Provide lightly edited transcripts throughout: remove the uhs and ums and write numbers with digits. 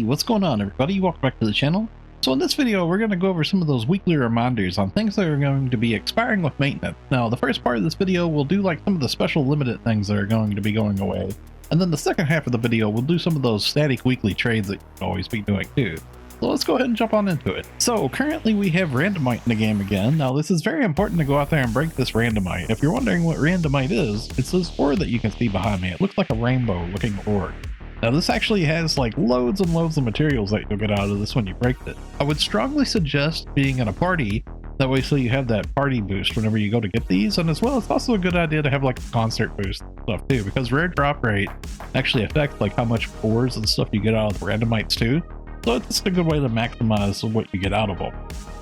What's going on, everybody? Welcome back to the channel. So in this video, we're going to go over some of those weekly reminders on things that are going to be expiring with maintenance. Now, the first part of this video, we'll do like some of the special limited things that are going to be going away. And then the second half of the video, we'll do some of those static weekly trades that you can always be doing too. So let's go ahead and jump on into it. So currently we have Randomite in the game again. Now this is very important to go out there and break this Randomite. If you're wondering what Randomite is, it's this ore that you can see behind me. It looks like a rainbow looking ore. Now this actually has like loads and loads of materials that you'll get out of this when you break it. I would strongly suggest being in a party, that way so you have that party boost whenever you go to get these, and as well it's also a good idea to have like a concert boost and stuff too, because rare drop rate actually affects like how much ores and stuff you get out of the randomites too. So it's a good way to maximize what you get out of them.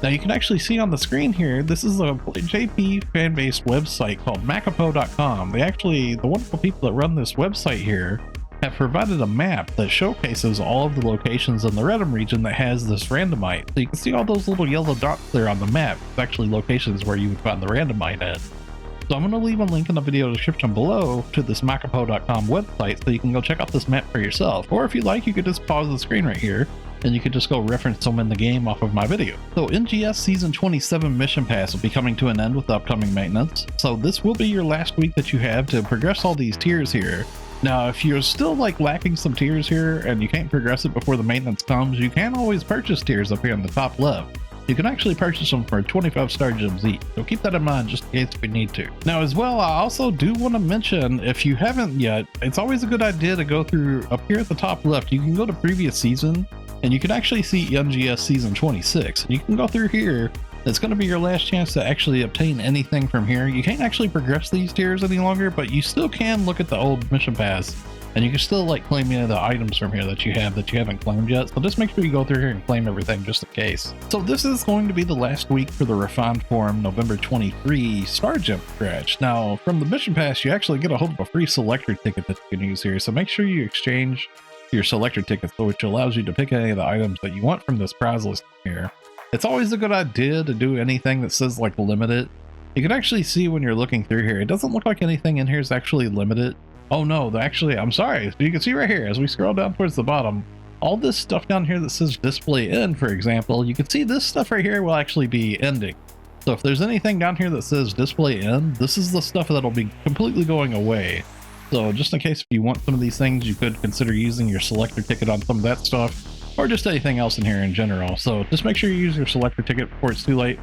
Now you can actually see on the screen here, this is a JP fan-based website called macapo.com. The wonderful people that run this website here have provided a map that showcases all of the locations in the Redum region that has this randomite. So you can see all those little yellow dots there on the map. It's actually locations where you would find the randomite at. So I'm going to leave a link in the video description below to this macapo.com website so you can go check out this map for yourself. Or if you like, you could just pause the screen right here and you could just go reference them in the game off of my video. So NGS Season 27 Mission Pass will be coming to an end with the upcoming maintenance. So this will be your last week that you have to progress all these tiers here. Now, if you're still like lacking some tiers here and you can't progress it before the maintenance comes, you can always purchase tiers up here in the top left. You can actually purchase them for 25-star gems each, so keep that in mind just in case we need to. Now as well, I also do want to mention, if you haven't yet, it's always a good idea to go through up here at the top left. You can go to previous season and you can actually see NGS Season 26. You can go through here. It's going to be your last chance to actually obtain anything from here. You can't actually progress these tiers any longer, but you still can look at the old mission pass and you can still like claim any of the items from here that you haven't claimed yet. So just make sure you go through here and claim everything just in case. So this is going to be the last week for the refined form November 23 Star Gem Scratch. Now from the mission pass, you actually get a hold of a free selector ticket that you can use here. So make sure you exchange your selector tickets, which allows you to pick any of the items that you want from this prize list here. It's always a good idea to do anything that says like limited. You can actually see when you're looking through here, it doesn't look like anything in here is actually limited. Oh no, actually, I'm sorry. You can see right here, as we scroll down towards the bottom, all this stuff down here that says display end, for example, you can see this stuff right here will actually be ending. So if there's anything down here that says display end, this is the stuff that'll be completely going away. So just in case if you want some of these things, you could consider using your selector ticket on some of that stuff, or just anything else in here in general. So just make sure you use your selector ticket before it's too late.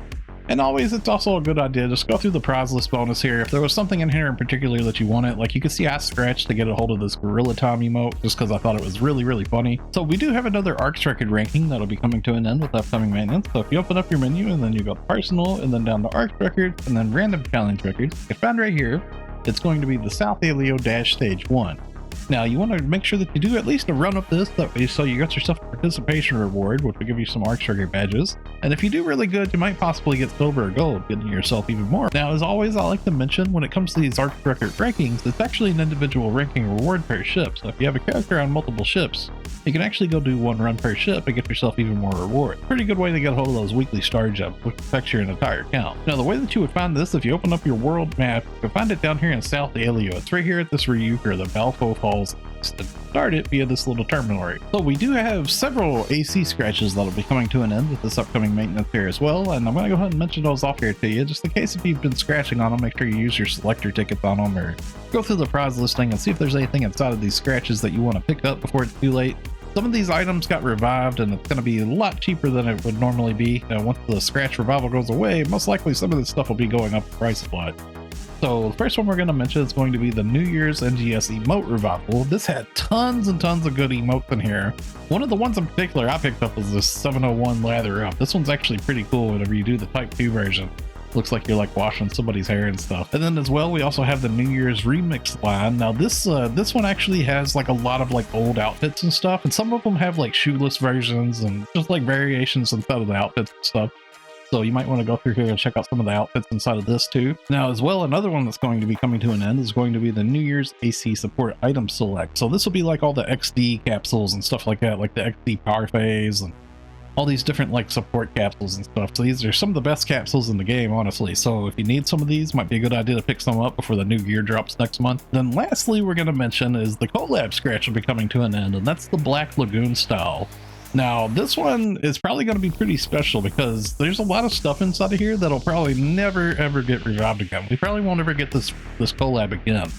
And always, it's also a good idea, just go through the prize list bonus here. If there was something in here in particular that you wanted, like you can see I scratched to get a hold of this Gorilla Time emote just because I thought it was really, really funny. So we do have another Arks record ranking that'll be coming to an end with upcoming maintenance. So if you open up your menu and then you go to personal and then down to Arks records and then random challenge records, you can find right here, it's going to be the South Aelio Dash Stage 1. Now you want to make sure that you do at least a run up this, that way so you got yourself a participation reward, which will give you some Arks record badges. And if you do really good, you might possibly get silver or gold, getting yourself even more. Now as always, I like to mention when it comes to these Arks record rankings, it's actually an individual ranking reward per ship. So if you have a character on multiple ships, you can actually go do one run per ship and get yourself even more reward. Pretty good way to get a hold of those weekly star gems, which affects your entire count. Now the way that you would find this, if you open up your world map, you can find it down here in South Aelio. It's right here at this Ryuker, the Balfo Falls, to start it via this little terminal area. So we do have several AC scratches that'll be coming to an end with this upcoming maintenance here as well, and I'm going to go ahead and mention those off here to you just in case if you've been scratching on them. Make sure you use your selector tickets on them or go through the prize listing and see if there's anything inside of these scratches that you want to pick up before it's too late. Some of these items got revived and it's going to be a lot cheaper than it would normally be. Now once the scratch revival goes away, most likely some of this stuff will be going up in price a lot. So the first one we're going to mention is going to be the New Year's NGS emote revival. This had tons and tons of good emotes in here. One of the ones in particular I picked up was this 701 lather up. This one's actually pretty cool whenever you do the type 2 version. Looks like you're like washing somebody's hair and stuff. And then as well, we also have the New Year's remix line. Now this one actually has like a lot of like old outfits and stuff, and some of them have like shoeless versions and just like variations inside of the outfits and stuff. So you might want to go through here and check out some of the outfits inside of this too. Now as well, another one that's going to be coming to an end is going to be the New Year's AC support item select. So this will be like all the XD capsules and stuff like that, like the XD power phase and all these different like support capsules and stuff. So these are some of the best capsules in the game, honestly. So if you need some of these, might be a good idea to pick some up before the new gear drops next month. Then lastly, we're going to mention is the Colab scratch will be coming to an end, and that's the Black Lagoon style. Now, this one is probably going to be pretty special because there's a lot of stuff inside of here that'll probably never ever get revived again. We probably won't ever get this collab again,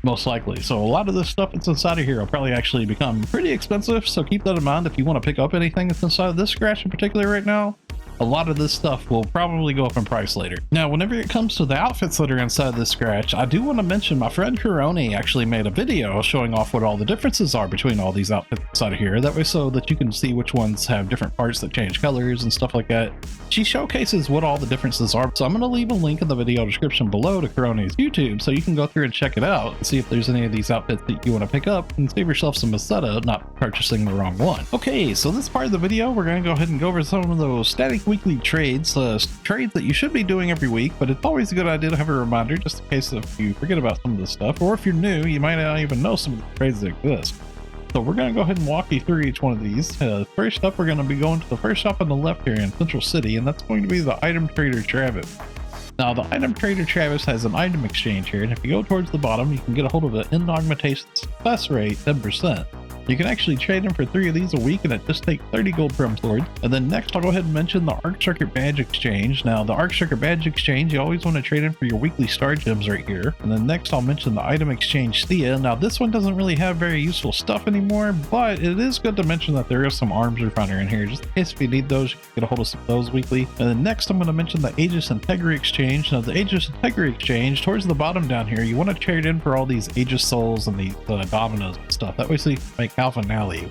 most likely. So a lot of this stuff that's inside of here will probably actually become pretty expensive. So keep that in mind if you want to pick up anything that's inside of this scratch in particular right now. A lot of this stuff will probably go up in price later. Now, whenever it comes to the outfits that are inside this scratch, I do want to mention my friend Kuroni actually made a video showing off what all the differences are between all these outfits inside of here. That way so that you can see which ones have different parts that change colors and stuff like that. She showcases what all the differences are. So I'm going to leave a link in the video description below to Kuroni's YouTube so you can go through and check it out and see if there's any of these outfits that you want to pick up and save yourself some Masetta not purchasing the wrong one. Okay, so this part of the video, we're going to go ahead and go over some of those static weekly trades that you should be doing every week, but it's always a good idea to have a reminder just in case if you forget about some of this stuff, or if you're new, you might not even know some of the trades that exist. So we're going to go ahead and walk you through each one of these. First up, we're going to be going to the first shop on the left here in Central City, and that's going to be the Item Trader Travis. Now, the Item Trader Travis has an item exchange here, and if you go towards the bottom, you can get a hold of the End Augmentation Success Rate 10%. You can actually trade them for 3 of these a week, and it just takes 30 gold per sword. And then next, I'll go ahead and mention the Ark Circuit Badge Exchange. Now, the Ark Circuit Badge Exchange, you always want to trade in for your weekly star gems right here. And then next, I'll mention the Item Exchange Thea. Now, this one doesn't really have very useful stuff anymore, but it is good to mention that there is some arms refiner in here, just in case if you need those, you can get a hold of some of those weekly. And then next, I'm going to mention the Aegis Integrity Exchange. Now, the Aegis Integrity Exchange, towards the bottom down here, you want to trade in for all these Aegis Souls and these Dominos and stuff. That way, so you can make Alpha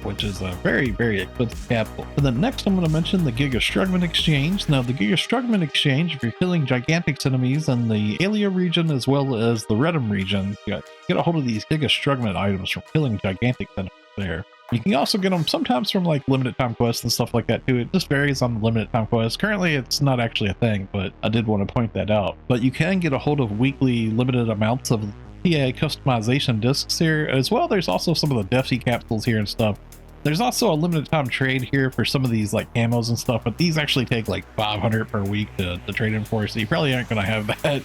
which is a very, very expensive capital. And then next, I'm going to mention the Giga Strugman Exchange. Now, the Giga Strugman Exchange, if you're killing Gigantic enemies in the Aelio region as well as the Redum region, you get a hold of these Giga Strugman items from killing Gigantic enemies there. You can also get them sometimes from like limited time quests and stuff like that too. It just varies on the limited time quests. Currently, it's not actually a thing, but I did want to point that out. But you can get a hold of weekly limited amounts of PA customization discs here as well. There's also some of the DEFC capsules here and stuff. There's also a limited time trade here for some of these like camos and stuff, but these actually take like 500 per week to trade in for, so you probably aren't going to have that.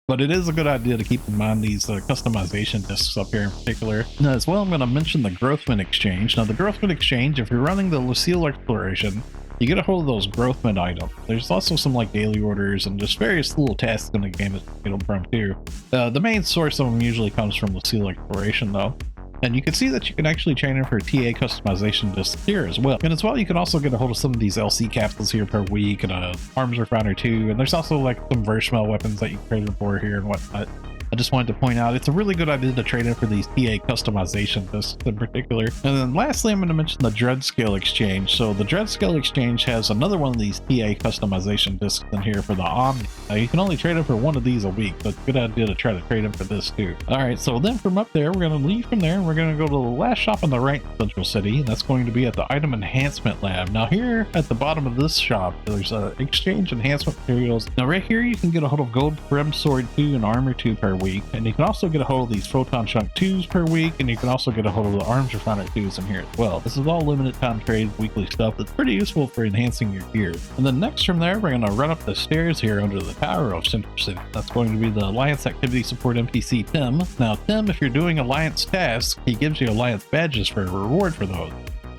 But it is a good idea to keep in mind these customization discs up here in particular. Now, as well, I'm going to mention the Growthman Exchange. Now, the Growthman Exchange, if you're running the Lucille exploration, you get a hold of those Growthman items. There's also some like daily orders and just various little tasks in the game that you get them from too. The main source of them usually comes from Lucille exploration though. And you can see that you can actually train in for TA customization discs here as well. And as well, you can also get a hold of some of these LC capsules here per week and a arms refiner too. And there's also like some Vershmel weapons that you can trade in for here and whatnot. I just wanted to point out it's a really good idea to trade in for these TA customization discs in particular. And then lastly, I'm going to mention the Dreadscale Exchange. So the Dreadscale Exchange has another one of these TA customization discs in here for the Omni. Now you can only trade in for 1 of these a week, but it's a good idea to try to trade in for this too. Alright, so then from up there, we're going to leave from there and we're going to go to the last shop on the right in Central City, and that's going to be at the Item Enhancement Lab. Now here at the bottom of this shop, there's exchange enhancement materials. Now right here, you can get a hold of Gold Brim Sword 2 and Armor 2 per week, and you can also get a hold of these Photon Chunk 2s per week, and you can also get a hold of the Arms Refiner 2s in here as well. This is all limited time trade weekly stuff that's pretty useful for enhancing your gear. And then next from there, we're going to run up the stairs here under the tower of Central City. That's going to be the Alliance Activity Support NPC Tim. Now Tim, if you're doing Alliance tasks, he gives you Alliance badges for a reward for those.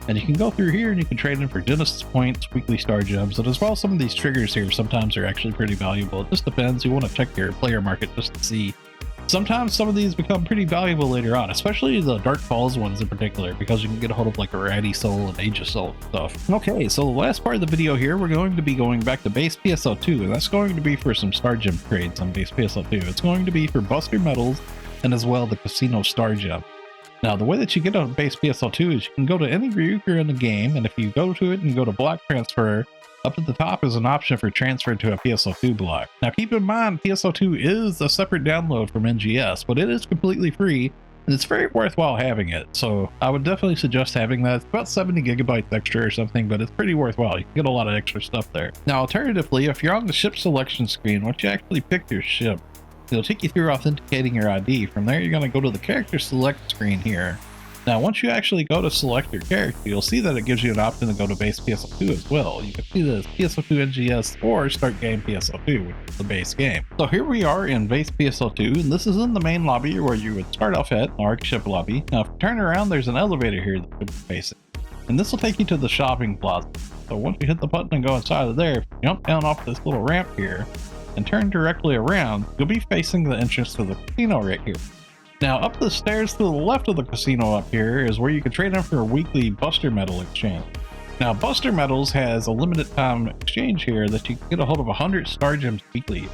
And you can go through here and you can trade in for Genesis points, weekly star gems, and as well as some of these triggers here sometimes are actually pretty valuable. It just depends. You want to check your player market just to see. Sometimes some of these become pretty valuable later on, especially the Dark Falls ones in particular, because you can get a hold of like a Ratty Soul and Aegis Soul stuff. Okay, so the last part of the video here, we're going to be going back to base PSO2, and that's going to be for some star gem trades on base PSO2. It's going to be for Buster Medals and as well the Casino Star Gem. Now, the way that you get on base PSO2 is you can go to any group in the game, and if you go to it and go to block transfer, up at the top is an option for transfer to a PSO2 block. Now, keep in mind, PSO2 is a separate download from NGS, but it is completely free, and it's very worthwhile having it. So I would definitely suggest having that. It's about 70 gigabytes extra or something, but it's pretty worthwhile. You can get a lot of extra stuff there. Now, alternatively, if you're on the ship selection screen, once you actually pick your ship, it'll take you through authenticating your ID. From there, you're going to go to the character select screen here. Now, once you actually go to select your character, you'll see that it gives you an option to go to base PSO2 as well. You can see this PSO2 NGS or start game PSO2, which is the base game. So here we are in base PSO2, and this is in the main lobby where you would start off at, Ark ship lobby. Now, if you turn around, there's an elevator here that could be basic. and this will take you to the shopping plaza. So once you hit the button and go inside of there, if you jump down off this little ramp here and turn directly around, you'll be facing the entrance to the casino right here. Now up the stairs to the left of the casino up here is where you can trade in for a weekly Buster Medal exchange. Now Buster Medals has a limited time exchange here that you can get a hold of 100 Star Gems weekly.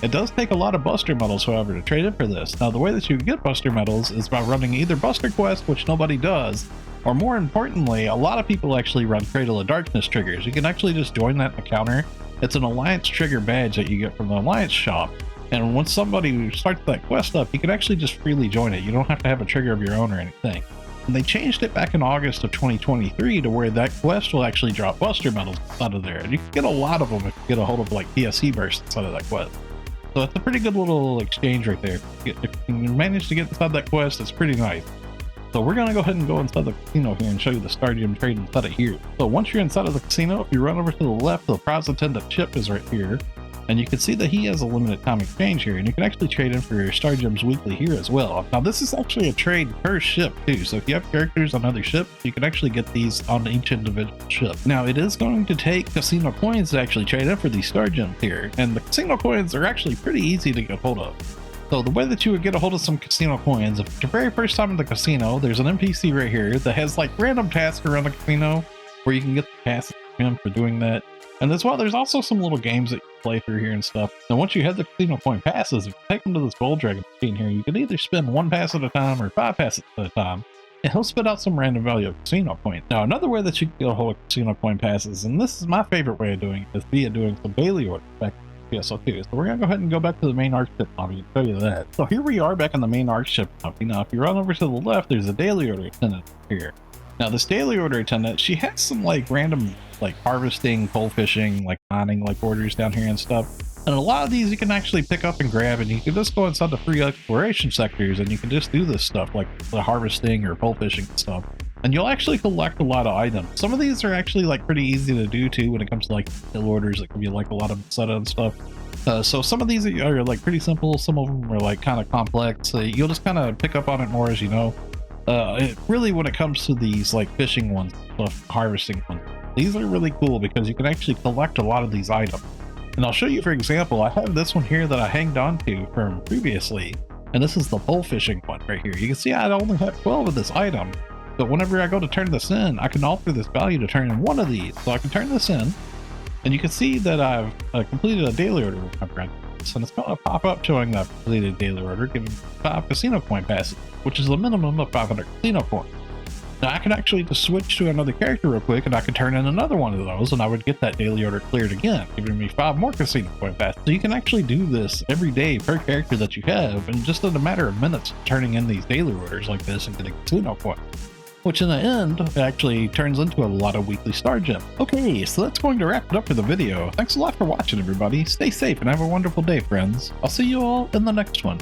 It does take a lot of Buster Medals, however, to trade in for this. Now the way that you get Buster Medals is by running either Buster Quest, which nobody does, or more importantly, a lot of people actually run Cradle of Darkness triggers. You can actually just join that encounter. It's an Alliance trigger badge that you get from the Alliance shop. And once somebody starts that quest up, you can actually just freely join it. You don't have to have a trigger of your own or anything. And they changed it back in August of 2023 to where that quest will actually drop Buster Medals out of there. And you can get a lot of them if you get a hold of like PSE bursts inside of that quest. So it's a pretty good little exchange right there. If you manage to get inside that quest, it's pretty nice. So we're going to go ahead and go inside the casino here and show you the Star Gem trade inside of here. So once you're inside of the casino, if you run over to the left, the prize attendant Chip is right here. And you can see that he has a limited time exchange here, and you can actually trade in for your Star Gems weekly here as well. Now this is actually a trade per ship too, so if you have characters on other ships, you can actually get these on each individual ship. Now it is going to take casino coins to actually trade in for these Star Gems here, and the casino coins are actually pretty easy to get hold of. So the way that you would get a hold of some casino coins, if it's your very first time in the casino, there's an NPC right here that has like random tasks around the casino where you can get the tasks from him for doing that. And as well, there's also some little games that you can play through here and stuff. And once you have the casino coin passes, if you take them to this gold dragon machine here, you can either spend 1 pass at a time or 5 passes at a time, and he'll spit out some random value of casino coins. Now, another way that you can get a hold of casino coin passes, and this is my favorite way of doing it, is via doing some daily orders back in PSO2. So we're going to go ahead and go back to the main Arks ship lobby and show you that. So here we are back in the main Arks ship lobby. Now, if you run over to the left, there's a daily order attendant here. Now this daily order attendant, she has some like random like harvesting, pole fishing, like mining like orders down here and stuff. And a lot of these you can actually pick up and grab, and you can just go inside the free exploration sectors and you can just do this stuff like the harvesting or pole fishing and stuff. And you'll actually collect a lot of items. Some of these are actually like pretty easy to do too when it comes to like skill orders that can be like a lot of setup and stuff. So some of these are like pretty simple, some of them are like kind of complex. You'll just kind of pick up on it more as you know. Really when it comes to these like fishing ones, harvesting ones, these are really cool because you can actually collect a lot of these items. And I'll show you, for example, I have this one here that I hanged on to from previously, and this is the pole fishing one right here. You can see I only have 12 of this item, but whenever I go to turn this in, I can alter this value to turn in 1 of these. So I can turn this in, and you can see that I've completed a daily order with my friend. And it's going to pop up showing that completed daily order, giving 5 casino coin passes, which is a minimum of 500 casino coins. Now I can actually just switch to another character real quick and I could turn in another one of those and I would get that daily order cleared again, giving me 5 more casino coin passes. So you can actually do this every day per character that you have, and just in a matter of minutes turning in these daily orders like this and getting casino coins, which in the end actually turns into a lot of weekly Star Gems. Okay, so that's going to wrap it up for the video. Thanks a lot for watching, everybody. Stay safe and have a wonderful day, friends. I'll see you all in the next one.